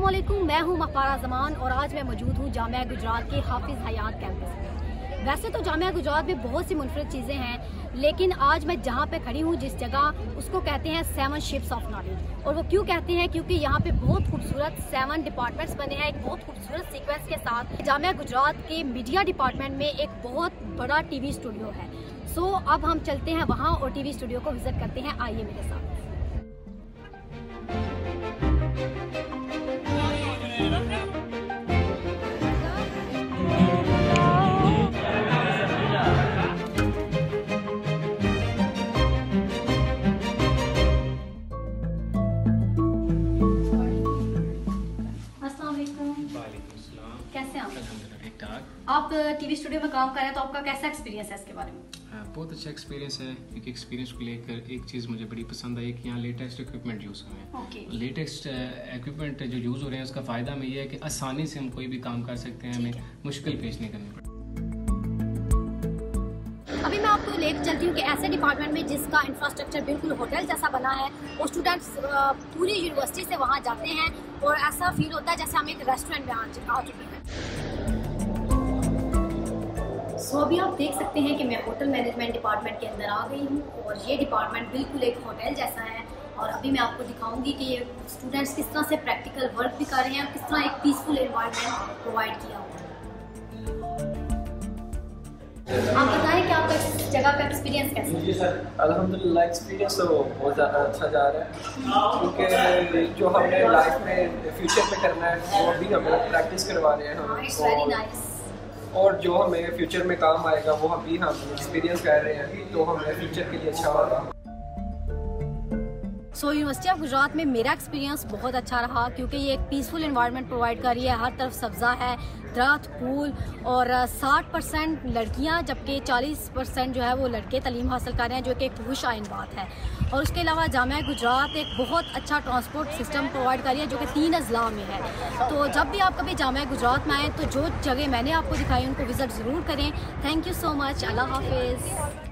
अस्सलामुअलैकुम, मैं हूँ महफारा जमान और आज मैं मौजूद हूँ जामिया गुजरात के हाफिज हयात कैंपस में। वैसे तो जामिया गुजरात में बहुत सी मुनफरद चीज़ें हैं, लेकिन आज मैं जहाँ पे खड़ी हूँ जिस जगह, उसको कहते हैं 7 शिप्स ऑफ नॉलेज। और वो क्यों कहते हैं? क्योंकि यहाँ पे बहुत खूबसूरत 7 डिपार्टमेंट्स बने हैं एक बहुत खूबसूरत सीक्वेंस के साथ। जामिया गुजरात के मीडिया डिपार्टमेंट में एक बहुत बड़ा टीवी स्टूडियो है। सो अब हम चलते हैं वहाँ और टीवी स्टूडियो को विजिट करते हैं। आइए मेरे साथ। कैसे हैं आप? ठीक ठाक। आप टीवी स्टूडियो में काम कर रहे हैं, तो आपका कैसा एक्सपीरियंस है इसके बारे में? बहुत अच्छा एक्सपीरियंस है, क्योंकि एक्सपीरियंस को लेकर एक चीज़ मुझे बड़ी पसंद आई कि यहाँ लेटेस्ट इक्विपमेंट यूज़ हुए हैं। ओके। लेटेस्ट इक्विपमेंट जो यूज़ हो रहे हैं उसका फ़ायदा हमें यह है कि आसानी से हम कोई भी काम कर सकते हैं, हमें मुश्किल पेश नहीं करनी पड़ती। अभी मैं आपको लेकर चलती हूँ कि ऐसे डिपार्टमेंट में जिसका इंफ्रास्ट्रक्चर बिल्कुल होटल जैसा बना है, और स्टूडेंट्स पूरी यूनिवर्सिटी से वहाँ जाते हैं और ऐसा फील होता है जैसे हम एक रेस्टोरेंट में आ चुके हैं। सो अभी आप देख सकते हैं कि मैं होटल मैनेजमेंट डिपार्टमेंट के अंदर आ गई हूँ और ये डिपार्टमेंट बिल्कुल एक होटल जैसा है। और अभी मैं आपको दिखाऊंगी कि ये स्टूडेंट्स किस तरह से प्रैक्टिकल वर्क भी कर रहे हैं और किस तरह एक पीसफुल एनवायरनमेंट प्रोवाइड किया हुआ है। आप बताएं कि आपका इस जगह का एक्सपीरियंस कैसा है? जी सर, अल्हम्दुलिल्लाह एक्सपीरियंस तो बहुत ज़्यादा अच्छा जा रहा है, क्योंकि जो हमने लाइफ में फ्यूचर में करना है वो भी हमें प्रैक्टिस करवा रहे हैं हम। It's very nice. और जो हमें फ्यूचर में काम आएगा वो अभी हम एक्सपीरियंस कर रहे हैं, तो हमें फ्यूचर के लिए अच्छा होगा। सो यूनिवर्सिटी ऑफ गुजरात में मेरा एक्सपीरियंस बहुत अच्छा रहा, क्योंकि ये एक पीसफुल एनवायरनमेंट प्रोवाइड कर रही है। हर तरफ सब्ज़ा है, दरख्त, फूल, और 60% लड़कियां जबकि 40% जो है वो लड़के तालीम हासिल कर रहे हैं, जो कि एक खुश आइन बात है। और उसके अलावा जामिया गुजरात एक बहुत अच्छा ट्रांसपोर्ट सिस्टम प्रोवाइड कर रही है, जो कि 3 अजला में है। तो जब भी आप कभी जामिया गुजरात में आएँ तो जो जगह मैंने आपको दिखाई उनको विज़िट ज़रूर करें। Thank you so much. Allah हाफिज़।